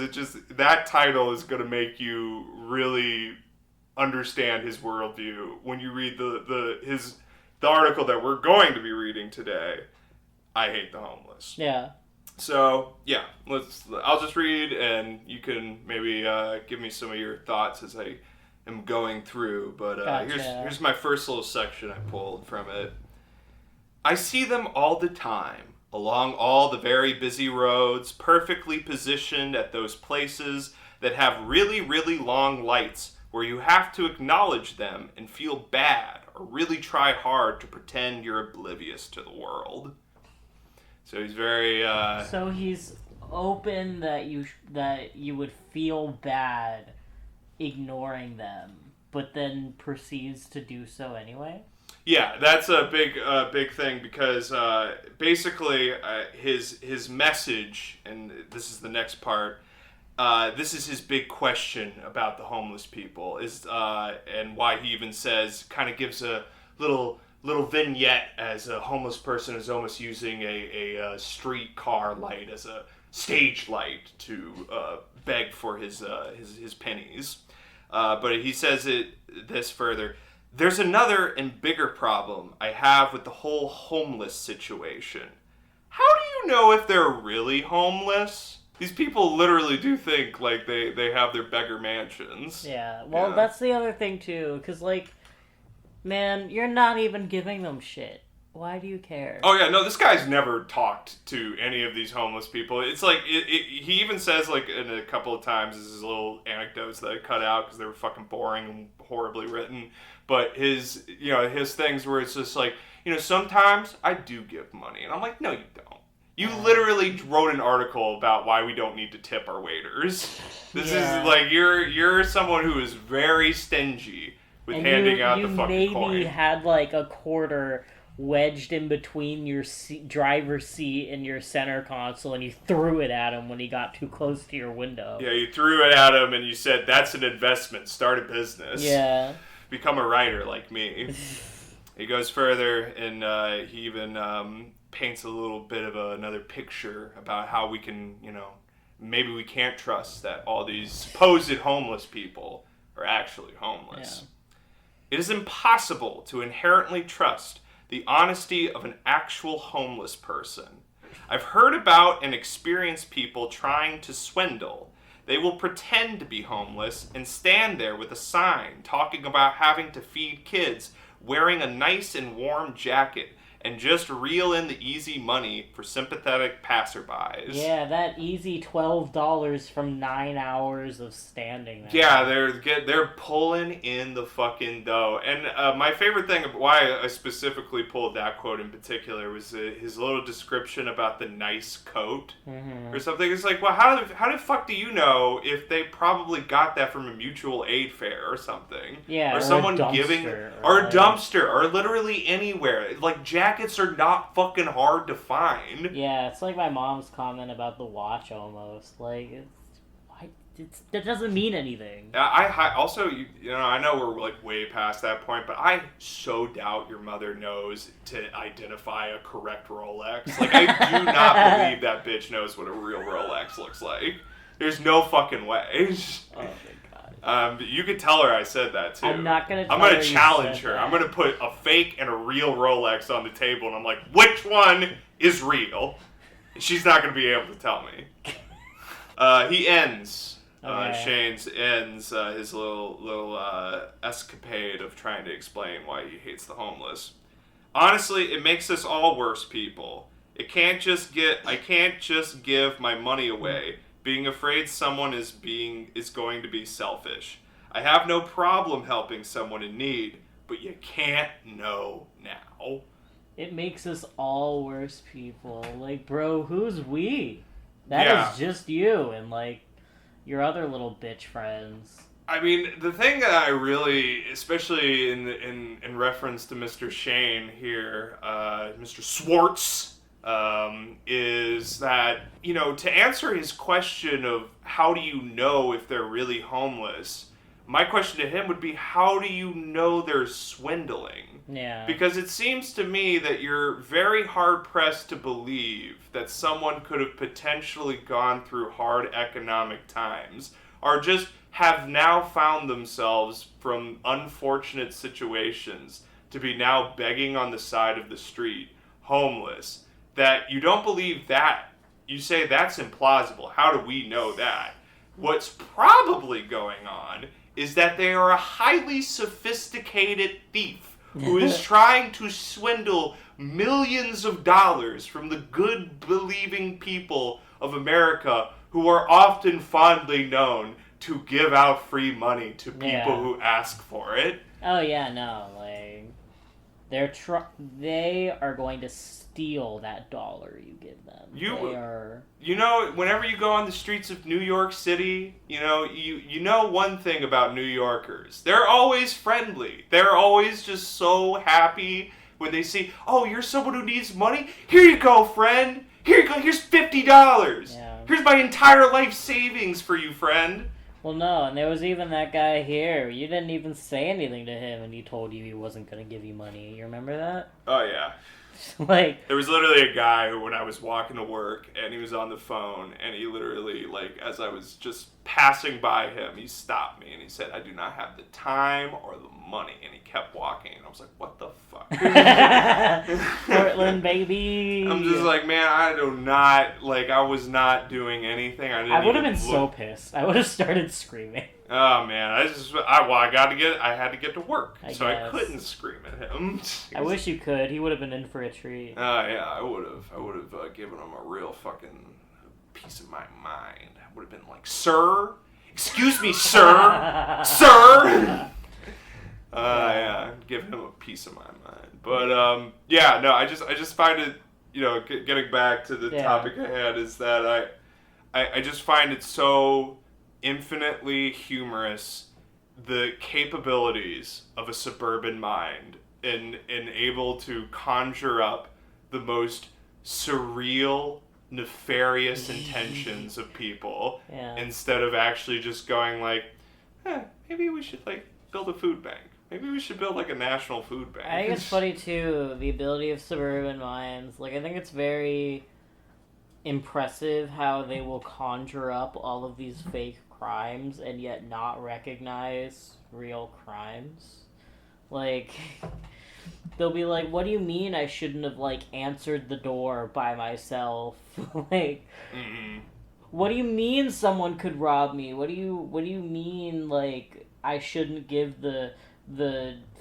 that title is going to make you really understand his worldview when you read the article that we're going to be reading today. I Hate the Homeless. Yeah. So yeah, I'll just read and you can maybe give me some of your thoughts as I am going through, but gotcha. here's my first little section I pulled from it. I see them all the time, along all the very busy roads, perfectly positioned at those places that have really, really long lights where you have to acknowledge them and feel bad or really try hard to pretend you're oblivious to the world. So he's very... So he's open that you would feel bad ignoring them, but then proceeds to do so anyway? Yeah, that's a big thing because basically his message, and this is the next part, this is his big question about the homeless people, is and why he even says, kind of gives a little vignette as a homeless person is almost using a street car light as a stage light to beg for his pennies. But he says this further. There's another and bigger problem I have with the whole homeless situation. How do you know if they're really homeless? These people literally do think, like, they have their beggar mansions. Yeah, well, that's the other thing, too, because, like, man, you're not even giving them shit. Why do you care? Oh, yeah, no, this guy's never talked to any of these homeless people. It's like, he even says, like, in a couple of times, this is little anecdotes that I cut out because they were fucking boring and horribly written. But his things where it's just like, sometimes I do give money. And I'm like, no, you don't. You literally wrote an article about why we don't need to tip our waiters. This is like, you're someone who is very stingy with handing out the fucking coin. You maybe had like a quarter wedged in between your driver's seat and your center console, and you threw it at him when he got too close to your window. Yeah, you threw it at him and you said, that's an investment, start a business. Yeah. Become a writer like me. He goes further and he even paints a little bit of another picture about how we can, maybe we can't trust that all these supposed homeless people are actually homeless. Yeah. It is impossible to inherently trust the honesty of an actual homeless person. I've heard about and experienced people trying to swindle. They will pretend to be homeless and stand there with a sign talking about having to feed kids, wearing a nice and warm jacket, and just reel in the easy money for sympathetic passerbys. Yeah, that easy $12 from 9 hours of standing there. Yeah, they're pulling in the fucking dough. And my favorite thing of why I specifically pulled that quote in particular was his little description about the nice coat or something. It's like, well, how the fuck do you know if they probably got that from a mutual aid fair or something? Yeah, or someone a giving, dumpster, or a dumpster, or literally anywhere. Like, jackets are not fucking hard to find. Yeah, it's like my mom's comment about the watch almost. Like, that doesn't mean anything. I also, I know we're like way past that point, but I so doubt your mother knows to identify a correct Rolex. Like, I do not believe that bitch knows what a real Rolex looks like. There's no fucking way. Oh my god. You could tell her I said that too. I'm not gonna. I'm gonna challenge her. I'm gonna put a fake and a real Rolex on the table, and I'm like, which one is real? She's not gonna be able to tell me. He ends. Shane's ends his little escapade of trying to explain why he hates the homeless. Honestly, it makes us all worse people. I can't just give my money away. Being afraid someone is going to be selfish. I have no problem helping someone in need, but you can't know now. It makes us all worse people. Like, bro, who's we? That is just you and, like, your other little bitch friends. I mean, the thing that I really, especially in reference to Mr. Shane here, Mr. Swartz, is that, to answer his question of how do you know if they're really homeless, my question to him would be, how do you know they're swindling? Yeah. Because it seems to me that you're very hard-pressed to believe that someone could have potentially gone through hard economic times, or just have now found themselves from unfortunate situations to be now begging on the side of the street, homeless, that you don't believe that. You say that's implausible. How do we know that? What's probably going on is that they are a highly sophisticated thief who is trying to swindle millions of dollars from the good believing people of America, who are often fondly known to give out free money to people who ask for it. Oh yeah, no, like they are going to steal that dollar you give them. Whenever you go on the streets of New York City, you know one thing about New Yorkers. They're always friendly. They're always just so happy when they see, oh, you're someone who needs money? Here you go, friend. Here you go. Here's $50. Yeah. Here's my entire life savings for you, friend. Well, no, and there was even that guy here. You didn't even say anything to him, and he told you he wasn't going to give you money. You remember that? Oh, yeah. Like, there was literally a guy who, when I was walking to work, and he was on the phone, and he literally, like, as I was just passing by him, he stopped me and he said, "I do not have the time or the money," and he kept walking, and I was like, "What the fuck?" Portland, baby. I'm just like, man, I was not doing anything. I would have been so pissed. I would have started screaming. Oh man, I had to get to work, I couldn't scream at him. I wish you could. He would have been in for a treat. Yeah, I would have given him a real fucking piece of my mind. I would have been like, "Sir, excuse me, sir, sir." Yeah, give him a piece of my mind. But yeah, no, I just find it, getting back to the topic I had, is that I just find it so infinitely humorous, the capabilities of a suburban mind in able to conjure up the most surreal, nefarious intentions of people, instead of actually just going like, maybe we should build a food bank. Maybe we should build a national food bank. I think it's funny too, the ability of suburban minds. I think it's very impressive how they will conjure up all of these fake crimes and yet not recognize real crimes. They'll be like, "What do you mean I shouldn't have answered the door by myself?" What do you mean someone could rob me? What do you mean I shouldn't give the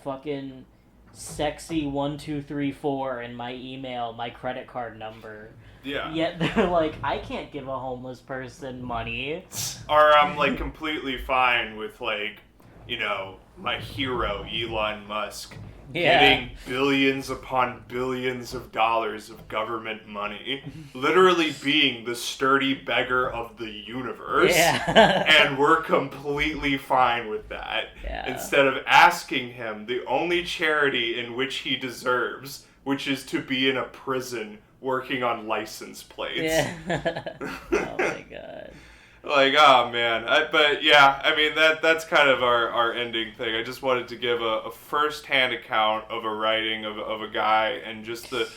fucking sexy 1234 in my email my credit card number? Yeah. Yet they're like, "I can't give a homeless person money." Or I'm completely fine with my hero Elon Musk getting billions upon billions of dollars of government money, literally being the sturdy beggar of the universe, and we're completely fine with that. Instead of asking him the only charity in which he deserves, which is to be in a prison working on license plates. Oh my god. Oh man. That's kind of our ending thing. I just wanted to give a first-hand account of a writing of a guy, and just the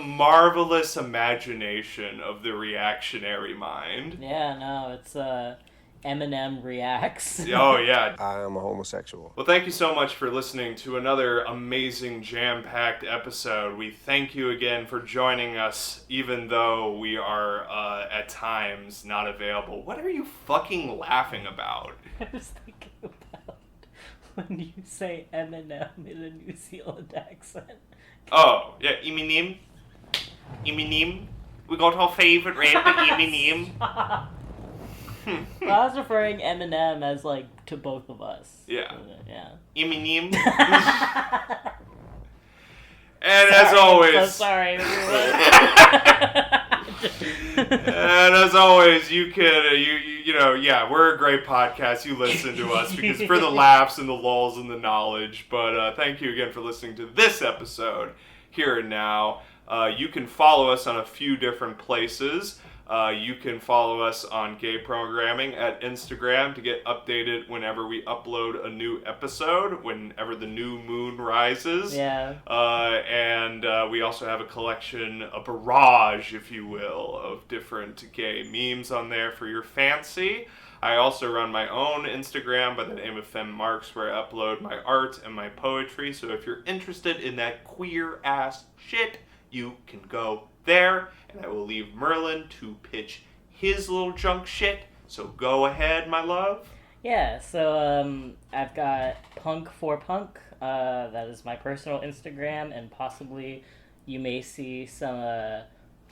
marvelous imagination of the reactionary mind. Yeah, no, it's Eminem reacts. Oh yeah. I am a homosexual. Well, thank you so much for listening to another amazing jam-packed episode. We thank you again for joining us, even though we are at times not available. What are you fucking laughing about? I was thinking about when you say Eminem in a New Zealand accent. Oh, yeah, Eminem. Eminem. We got our favorite rapper, Eminem. Well, I was referring Eminem as to both of us. Yeah. Yeah. Eminem. And as always. So sorry. And as always, you can, we're a great podcast. You listen to us because for the laughs and the lulls and the knowledge. But thank you again for listening to this episode here and now. You can follow us on a few different places. You can follow us on Gay Programming at Instagram to get updated whenever we upload a new episode, whenever the new moon rises. Yeah. And we also have a collection, a barrage, if you will, of different gay memes on there for your fancy. I also run my own Instagram by the name of FemMarks, where I upload my art and my poetry. So if you're interested in that queer-ass shit, you can go there, and I will leave Merlin to pitch his little junk shit. So go ahead, my love. Yeah, so I've got Punk for Punk. That is my personal Instagram, and possibly you may see some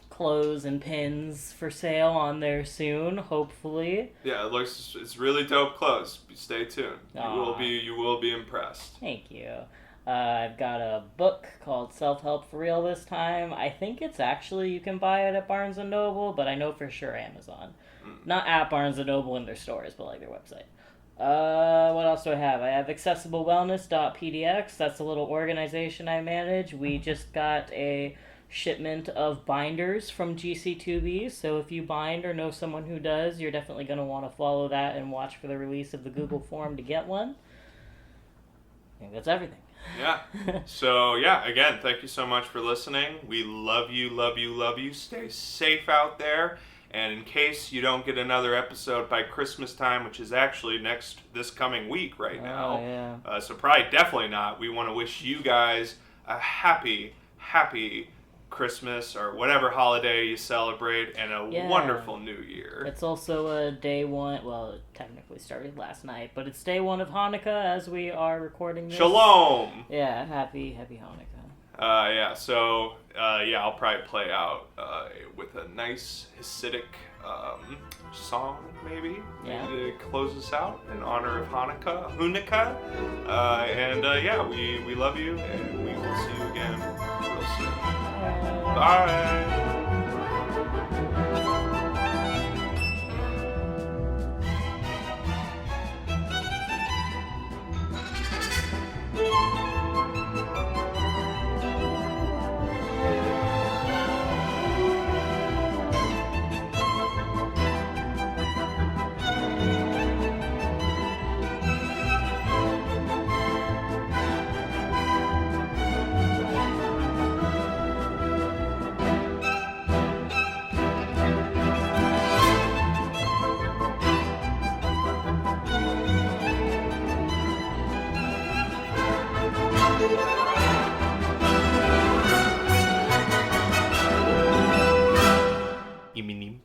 clothes and pins for sale on there soon, hopefully. Yeah, it's really dope clothes. Stay tuned. You will be impressed. Thank you. I've got a book called Self-Help for Real this time. I think it's actually, you can buy it at Barnes & Noble, but I know for sure Amazon. Not at Barnes & Noble in their stores, but their website. What else do I have? I have accessiblewellness.pdx. That's a little organization I manage. We just got a shipment of binders from GC2B, so if you bind or know someone who does, you're definitely going to want to follow that and watch for the release of the Google form to get one. I think that's everything. Yeah. So, again, thank you so much for listening. We love you, love you, love you. Stay safe out there. And in case you don't get another episode by Christmas time, which is actually this coming week right now, so probably definitely not, we want to wish you guys a happy Christmas or whatever holiday you celebrate, and a wonderful New Year. It's also day one. Well, it technically started last night, but it's day one of Hanukkah as we are recording this. Shalom. Yeah, happy Hanukkah. So I'll probably play out with a nice Hasidic song, maybe to close us out in honor of Hanukkah. We love you, and we will see you again real soon. Bye. Iminim.